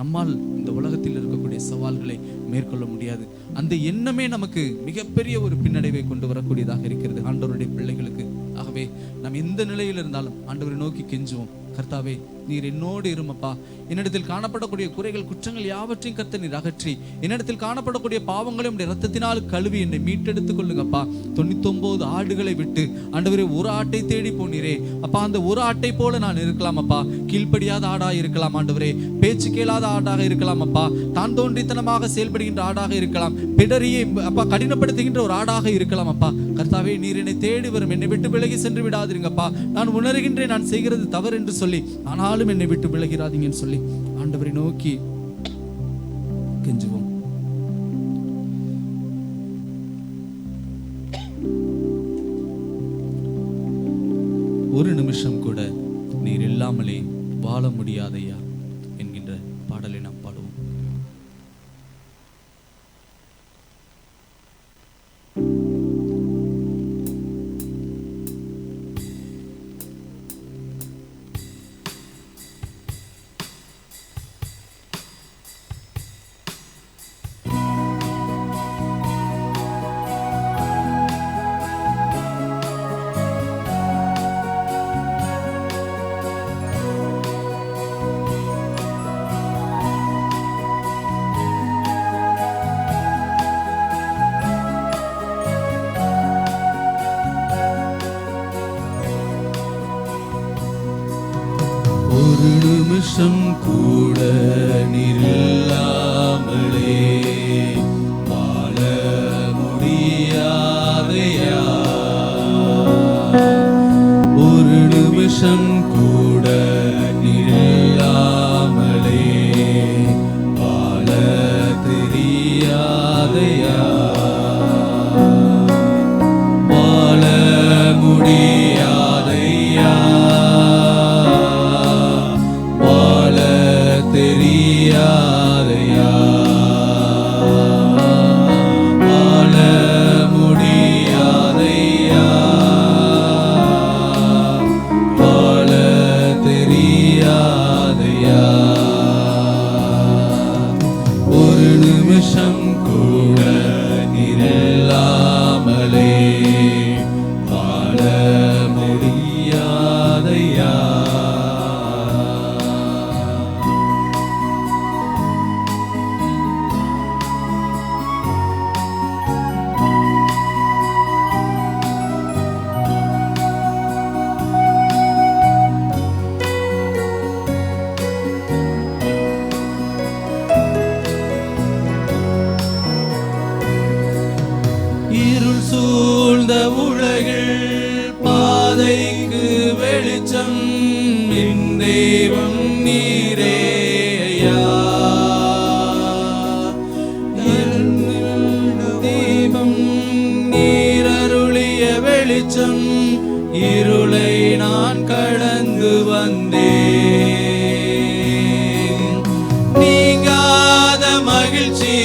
நம்மால் இந்த உலகத்தில் இருக்கக்கூடிய சவால்களை மேற்கொள்ள முடியாது. அந்த எண்ணமே நமக்கு மிகப்பெரிய ஒரு பின்னடைவை கொண்டு வரக்கூடியதாக இருக்கிறது ஆண்டவருடைய பிள்ளைகளுக்கு. ஆகவே நாம் எந்த நிலையில் இருந்தாலும் ஆண்டவரை நோக்கி கெஞ்சுவோம். கர்த்தாவே, நீர் என்னோடு இருமப்பா. என்னிடத்தில் காணப்படக்கூடிய குறைகள் குற்றங்கள் யாவற்றையும் கர்த்தர் நீர் அகற்றி, என்னிடத்தில் காணப்படக்கூடிய பாவங்களை உடைய ரத்தத்தினால் கழுவி என்னை மீட்டெடுத்துக் கொள்ளுங்கப்பா. 99 ஆடுகளை விட்டு ஆண்டவரே ஒரு ஆட்டை தேடி போனீரே அப்பா. அந்த ஒரு ஆட்டை போல நான் இருக்கலாம் அப்பா. கீழ்ப்படியாத ஆடாக இருக்கலாம் ஆண்டவரே, பேச்சு கேளாத ஆடாக இருக்கலாம் அப்பா, தான் தோன்றித்தனமாக செயல்படுகின்ற ஆடாக இருக்கலாம், பிடரியை அப்பா கடினப்படுத்துகின்ற ஒரு ஆடாக இருக்கலாம் அப்பா. கர்த்தாவே, நீர் என்னை தேடி வரும், என்னை விட்டு விலகி சென்று விடாதீங்கப்பா. நான் உணர்கின்றேன் நான் செய்கிறது தவறு என்று சொல்லி, ஆனாலும் என்னை விட்டு விலகிறாதீங்கன்னு சொல்லி ஆண்டவரை நோக்கி கெஞ்சுவோம். ஒரு நிமிஷம் கூட நீர் இல்லாமலே வாழ முடியாதையா என்கின்ற பாடலை நாம் பாடுவோம். ஒரு நிமிஷம் கூட நில்லாமலே வாழ முடியாதையா, ஒரு நிமிஷம் கூட நில்லாமலே வாழ தெரியாதையா, வாழ முடியாதையா, வாழ தெரியாதையா, வாழ முடியாதையா, வாழ தெரியாதையா, ஒரு நிமிஷம் கூட நில்லாமலே வாழ முடியாதையா. இருள் சூழ்ந்த உலகில் பாதைக்கு வெளிச்சம் என் தெய்வம் நீரே ஐயா, என் தீபம் நீரருளிய வெளிச்சம், இருளை நான் கடந்து வந்தேன், நீங்காத மகிழ்ச்சி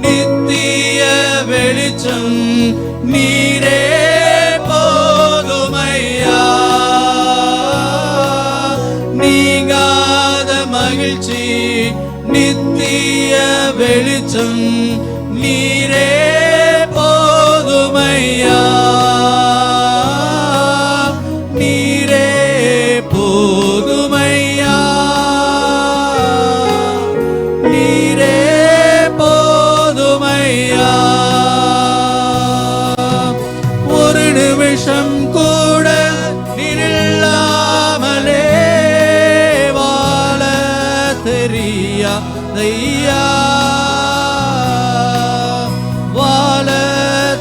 நித்திய வெளிச்சம் நீரே போதுமையா, நீங்காத மகிழ்ச்சி நித்திய வெளிச்சம் நீரே போதுமையா, நீரே போதுமையா, நீரே போதுமையா, ஒரு நிமிஷம் கூட நில்லாமலே வாழ தெரியாதையா, வாழ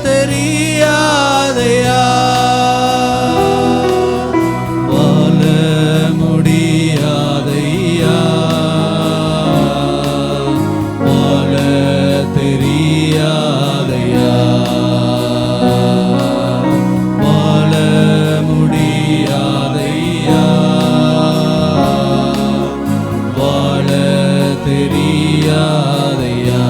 தெரியாதையா, வாழ முடியாதையா, வாழ தெரியாதையா, வாழ முடியாதையா, வாழ தெரியாதையா.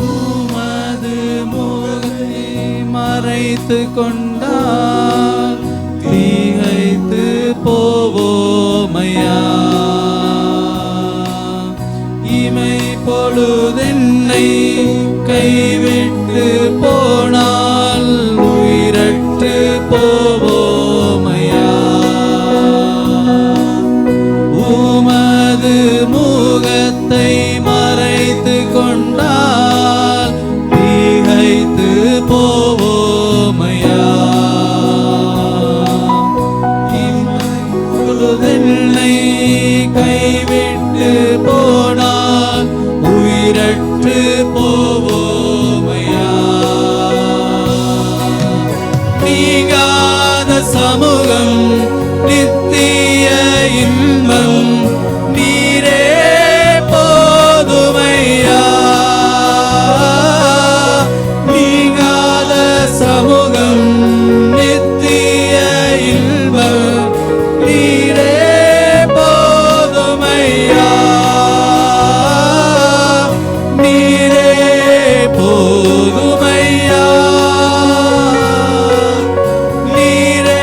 உமது முகத்தை மறைத்து கொண்டால் தீகைத்து போவோமையா, இமை பொழுதென்னை கைவிட்டு போனால் உயிரற்று போவோமையா, உமது முகத்தை மறைத்து கொண்டால் தீகைத்து போவோமையா, இமை பொழுதென்னை கைவிட்டு போனால் உயிரற்று போவோமையா, நீங்காத சமூகம் நித்திய இன்பம் நீரே போதுமையா, நீங்காத சமூகம் நித்திய இன்பம் நீரே போதுமையா, நீரே போதுமையா, நீரே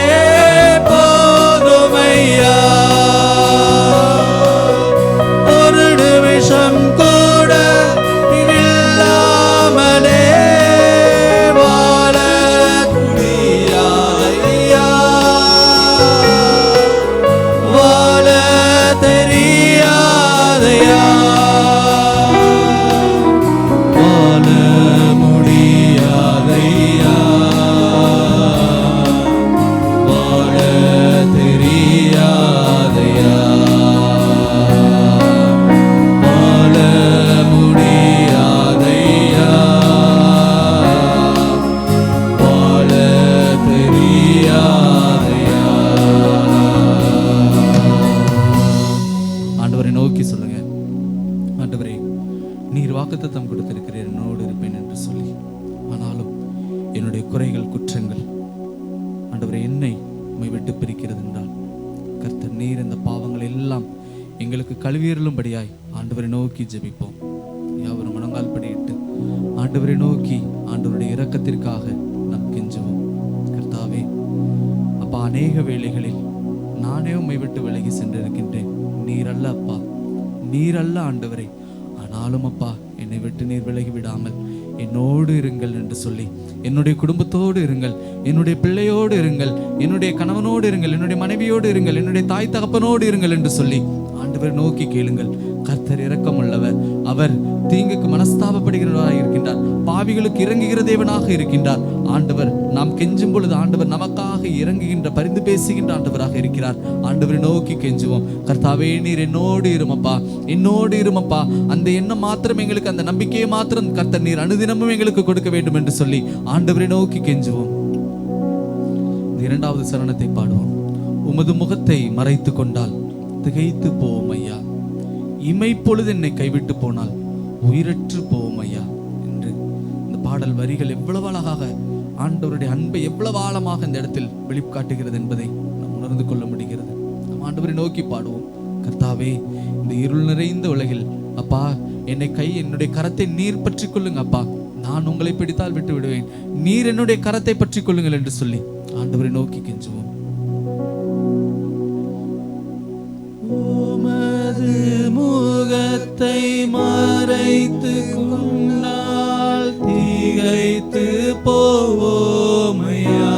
ஆண்டவரே, நீர் வாக்குத்தத்தம் கொடுத்திருக்கிறீர், என்னோடு இருப்பேன் என்று சொல்லி. ஆனாலும் என்னுடைய குறைகள், குற்றங்கள் ஆண்டவரே என்னை உம்மை விட்டு பிரிக்கிறது என்றால், கர்த்தர் நீர் இந்த பாவங்கள் எல்லாம் எங்களுக்கு கழுவியருளும்படியாய் ஆண்டவரை நோக்கி ஜெபிப்போம். யாவரும் முழங்கால் படியிட்டு ஆண்டவரை நோக்கி ஆண்டவருடைய இரக்கத்திற்காக நாம் கெஞ்சுவோம். கர்த்தாவே அப்பா, அநேக வேளைகளில் நானே உம்மை விட்டு விலகி சென்றிருக்கின்றேன். நீர் அல்ல அப்பா, நீர் அல்ல ஆண்டவரே. ஆனாலும் அப்பா, என்னை விட்டு நீர் விலகி விடாமல் என்னோடு இருங்கள் என்று சொல்லி, என்னுடைய குடும்பத்தோடு இருங்கள், என்னுடைய பிள்ளையோடு இருங்கள், என்னுடைய கணவனோடு இருங்கள், என்னுடைய மனைவியோடு இருங்கள், என்னுடைய தாய் தகப்பனோடு இருங்கள் என்று சொல்லி ஆண்டவரை நோக்கி கேளுங்கள். கர்த்தர் இரக்கம் உள்ளவர். அவர் தீங்குக்கு மனஸ்தாபப்படுகிறவராக இருக்கின்றார். பாவிகளுக்கு இறங்குகிற தேவனாக இருக்கின்றார். ஆண்டவர் நாம் கெஞ்சும் பொழுது ஆண்டவர் நமக்காக இறங்குகின்ற, பரிந்து பேசுகின்ற ஆண்டவராக இருக்கிறார். ஆண்டவரை நோக்கி கெஞ்சுவோம். கர்த்தாவே, நீர் என்னோடு இருமப்பா, என்னோடு இருமப்பா. அந்த எண்ணம் மாத்திரம் எங்களுக்கு, அந்த நம்பிக்கையை மாத்திரம் கர்த்தர் நீர் அனுதினமும் எங்களுக்கு கொடுக்க வேண்டும் என்று சொல்லி ஆண்டவரை நோக்கி கெஞ்சுவோம். இரண்டாவது சரணத்தை பாடுவோம். உமது முகத்தை மறைத்து கொண்டால் திகைத்து போவோம் ஐயா, இமைப்பொழுது என்னை கைவிட்டு போனால் உயிரற்று போவோம் ஐயா என்று இந்த பாடல் வரிகள் எவ்வளவு அழகாக ஆண்டவருடைய அன்பை எவ்வளவு ஆழமாக இந்த இடத்தில் வெளிக்காட்டுகிறது என்பதை நாம் உணர்ந்து கொள்ள முடிகிறது. நாம் ஆண்டவரை நோக்கி பாடுவோம். கர்த்தாவே, இந்த இருள் நிறைந்த உலகில் அப்பா, என்னுடைய கரத்தை நீர் பற்றி கொள்ளுங்க அப்பா. நான் உங்களை பிடித்தால் விட்டு விடுவேன், நீர் என்னுடைய கரத்தை பற்றி கொள்ளுங்கள் என்று சொல்லி ஆண்டவரை நோக்கி கெஞ்சுவோம். உமது முகத்தை மறைத்து கொண்டால் திகைத்து போவோமையா,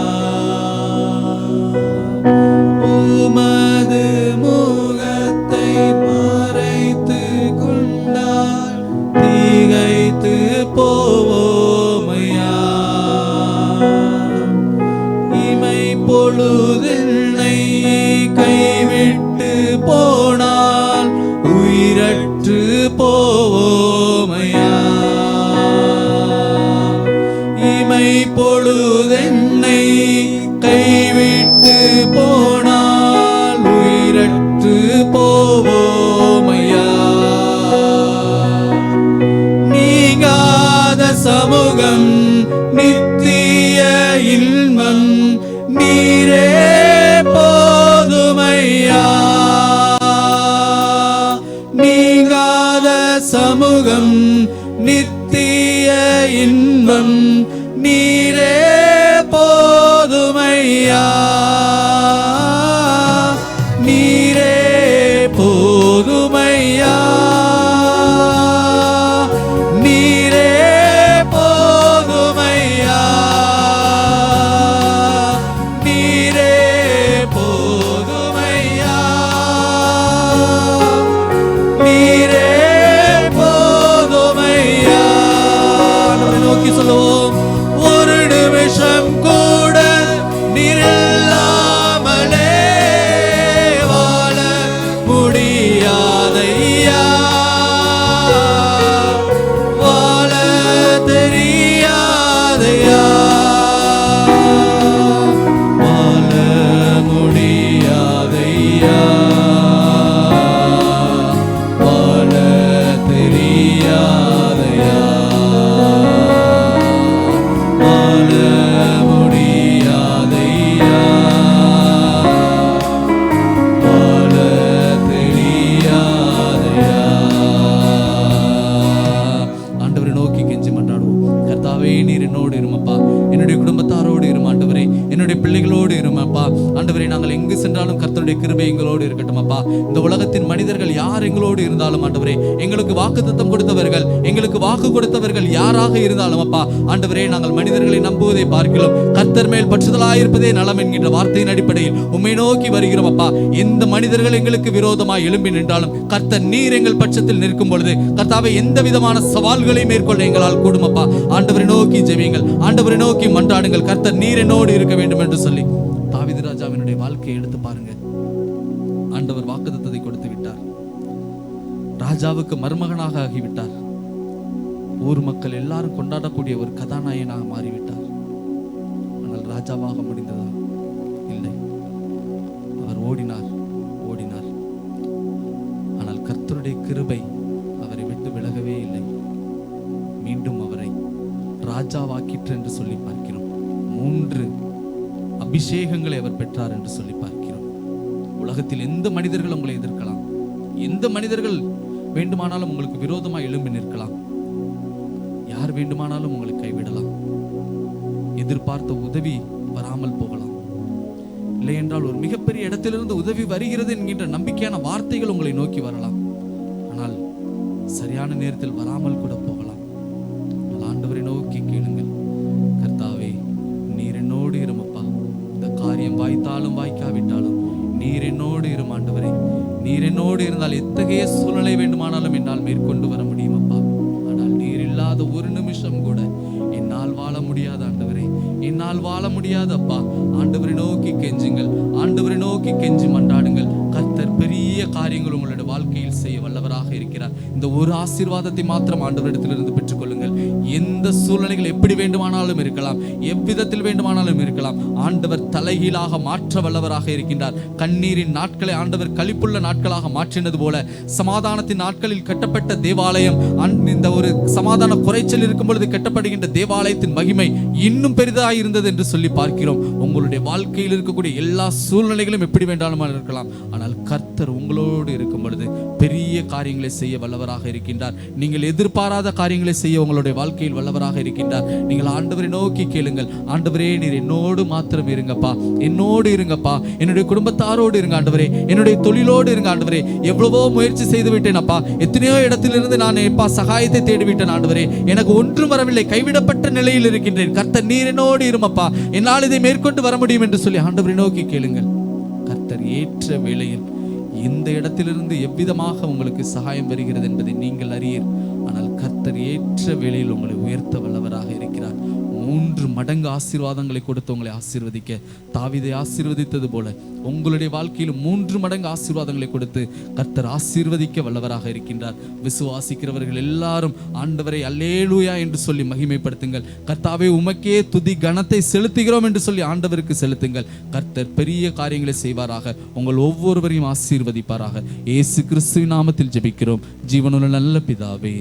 உமது முகத்தை மறைத்து கொண்டால் திகைத்து போவோமையா, இமை பொழுதென்னை கைவிட்டு போனால் உயிரற்று போவோமையா, இமை பொழுதென்னை கைவிட்டு போனால் உயிரற்று போவோமையா, நீங்காத சமூகம் நித்திய இன்பம் நீரே போதுமையா, நீங்காத சமூகம் நித்திய இன்பம் நீரே போதுமையா, நீரே போதுமையா, நீரே போதுமையா, நீரே போதுமையா, நீரே போதுமையா. நம்மை நோக்கி சொல்லுவோம். ஒரு நிமிஷம் கூட நீர் இல்லாமலே வாழ முடியாதையா, வாழ தெரியாதையா, வாழ முடியாதையா, வாழ தெரியாதையா, வாழ முடியாதையா, வாழ தெரியாதையா. ஆண்டவரை நோக்கி கெஞ்சி மன்றாடுவோம். கர்த்தாவே, நீர் என்னோடு இருமப்பா, என்னுடைய குடும்பத்தாரோடு இரும் ஆண்டவரே, என்னுடைய பிள்ளைகளோடு இருமப்பா. ஆண்டவரே, நாங்கள் எங்கு சென்றாலும் கர்த்தருடைய கிருபை எங்களோடு இருக்கட்டும் அப்பா. இந்த உலகத்தின் மனிதர்கள் யார் எங்களோடு இருந்தாலும் ஆண்டவரே, எங்களுக்கு வாக்குத்தத்தம் கொடுத்தவர்கள், எங்களுக்கு வாக்கு கொடுத்தவர்கள் யாராக இருந்தாலும் அப்பா, ஆண்டவரே, நாங்கள் மனிதர்களை நம்புவதை பார்க்கிறோம், கர்த்தர் மேல் பற்றுதலாயிருப்பதே நலம் என்கின்ற வார்த்தையின் அடிப்படையில் உம்மை நோக்கி வருகிறோம் அப்பா. எந்த மனிதர்கள் எங்களுக்கு விரோதமாய் எழும்பி நின்றாலும் கர்த்தர் நீர் எங்கள் பட்சத்தில் நிற்கும் பொழுது கர்த்தாவே, எந்த விதமான சவால்களை மேற்கொள்ள எங்களால் கூடும் அப்பா. ஆண்டவரை நோக்கி ஜெபியுங்கள், ஆண்டவரை நோக்கி மன்றாடுங்கள். கர்த்தர் நீர் என்னோடு இருக்க வேண்டும் என்று சொல்லி தாவீது ராஜாவினுடைய வாழ்க்கையை எடுத்து பாருங்க. ஆண்டவர் வாக்குத்தத்தத்தை கொடுத்து விட்டார். ராஜாவுக்கு மருமகனாக ஆகிவிட்டார். ஊர் மக்கள் எல்லாரும் கொண்டாடக்கூடிய ஒரு கதாநாயகனாக மாறிவிட்டார். ஆனால் ராஜாவாக முடிந்ததா? இல்லை. அவர் ஓடினார். ஆனால் கர்த்தருடைய கிருபை அவரை விட்டு ராஜாவாக்கிற்று என்று சொல்லி பார்க்கிறோம். 3 அபிஷேகங்களை அவர் பெற்றார் என்று சொல்லி பார்க்கிறோம். உலகத்தில் எந்த மனிதர்கள் உங்களை எதிர்க்கலாம், எந்த மனிதர்கள் வேண்டுமானாலும் உங்களுக்கு விரோதமாக எழும்பி நிற்கலாம், யார் வேண்டுமானாலும் உங்களை கைவிடலாம், எதிர்பார்த்த உதவி வராமல் போகலாம், இல்லை என்றால் ஒரு மிகப்பெரிய இடத்திலிருந்து உதவி வருகிறது என்கின்ற நம்பிக்கையான வார்த்தைகள் உங்களை நோக்கி வரலாம். ஆனால் சரியான நேரத்தில் வராமல் கூட போகலாம். ஆண்டவரை நோக்கி கேளுங்கள், கர்த்தாவே நீர் என்னோடு இருமப்பா, இந்த காரியம் வாய்த்தாலும் வாய்க்காவிட்டாலும் நீர் என்னோடு இரும் ஆண்டவரே. நீர் என்னோடு இருந்தால் எத்தகைய சூழ்நிலை வேண்டுமானாலும் என்னால் மேற்கொண்டு வர முடியும் அப்பா. ஆனால் நீர் இல்லாத ஒரு நிமிஷம் கூட என்னால் வாழ முடியாது ஆண்டவரே, என்னால் வாழ முடியாது அப்பா. ஆண்டவரை நோக்கி கெஞ்சுங்கள், ஆண்டவரை நோக்கி கெஞ்சி மன்றாடுங்கள். கர்த்தர் பெரிய காரியங்கள் உங்களுடைய வாழ்க்கையில் செய்ய வல்லவராக இருக்கிறார். இந்த ஒரு ஆசீர்வாதத்தை மாத்திரம் ஆண்டவரிடத்திலிருந்து பெற்றுக்கொள்ளுங்கள். எந்த சூழ்நிலைகள் எப்படி வேண்டுமானாலும் இருக்கலாம், எவ்விதத்தில் வேண்டுமானாலும் இருக்கலாம், ஆண்டவர் தலைகீழாக மாற்ற வல்லவராக இருக்கின்றார். கண்ணீரின் நாட்களை ஆண்டவர் களிப்புள்ள நாட்களாக மாற்றினது போல சமாதானத்தின் நாட்களில் கட்டப்பட்ட தேவாலயம், இந்த ஒரு சமாதான குறைச்சல் இருக்கும் பொழுது கட்டப்படுகின்ற தேவாலயத்தின் மகிமை இன்னும் பெரிதாக இருந்தது என்று சொல்லி பார்க்கிறோம். உங்களுடைய வாழ்க்கையில் இருக்கக்கூடிய எல்லா சூழ்நிலைகளும் எப்படி வேண்டாலும் இருக்கலாம், ஆனால் கர்த்தர் உங்களோடு இருக்கும் பொழுது பெரிய காரியங்களை செய்ய வல்லவராக இருக்கின்றார். நீங்கள் எதிர்பாராத காரியங்களை செய்ய உங்களுடைய வாழ்க்கையில் வல்லவராக இருக்கின்றார். நீங்கள் ஆண்டவரை நோக்கி கேளுங்கள், ஆண்டவரே நீர் என்னோடு மாத்திரம் இருங்கப்பா, என்னோடு இருங்கப்பா, என்னுடைய குடும்பத்தாரோடு இருங்க ஆண்டவரே, என்னுடைய தொழிலோடு இருங்க ஆண்டவரே. எவ்வளவோ முயற்சி செய்து விட்டேன் அப்பா, எத்தனையோ இடத்திலிருந்து நான் எப்பா சகாயத்தை தேடிவிட்டேன் ஆண்டவரே, எனக்கு ஒன்றும் வரவில்லை, கைவிடப்பட்ட நிலையில் இருக்கின்றேன். கர்த்தர் நீர் என்னோடு இருமப்பா, என்னால் இதை மேற்கொண்டு வர முடியும் என்று சொல்லி ஆண்டவரை நோக்கி கேளுங்கள். கர்த்தர் ஏற்ற வேளையில் இந்த இடத்திலிருந்து எவ்விதமாக உங்களுக்கு சகாயம் வருகிறது என்பதை நீங்கள் அறியீர். ஆனால் கர்த்தர் ஏற்ற வேளையில் உங்களை உயர்த்த வல்லவராக இருக்கிறார். 3 மடங்கு ஆசீர்வாதங்களை கொடுத்து உங்களை ஆசீர்வதிக்க தாவீதை ஆசீர்வதித்தது போல உங்களுடைய வாழ்க்கையில் 3 மடங்கு ஆசீர்வாதங்களை கொடுத்து கர்த்தர் ஆசீர்வதிக்க வல்லவராக இருக்கின்றார். விசுவாசிக்கிறவர்கள் எல்லாரும் ஆண்டவரை அல்லேலூயா என்று சொல்லி மகிமைப்படுத்துங்கள். கர்த்தாவே உமக்கே துதி கனத்தை செலுத்துகிறோம் என்று சொல்லி ஆண்டவருக்கு செலுத்துங்கள். கர்த்தர் பெரிய காரியங்களை செய்வாராக, உங்கள் ஒவ்வொருவரையும் ஆசீர்வதிப்பாராக. இயேசு கிறிஸ்துவின் நாமத்தில் ஜெபிக்கிறோம் ஜீவனுள்ள நல்ல பிதாவே.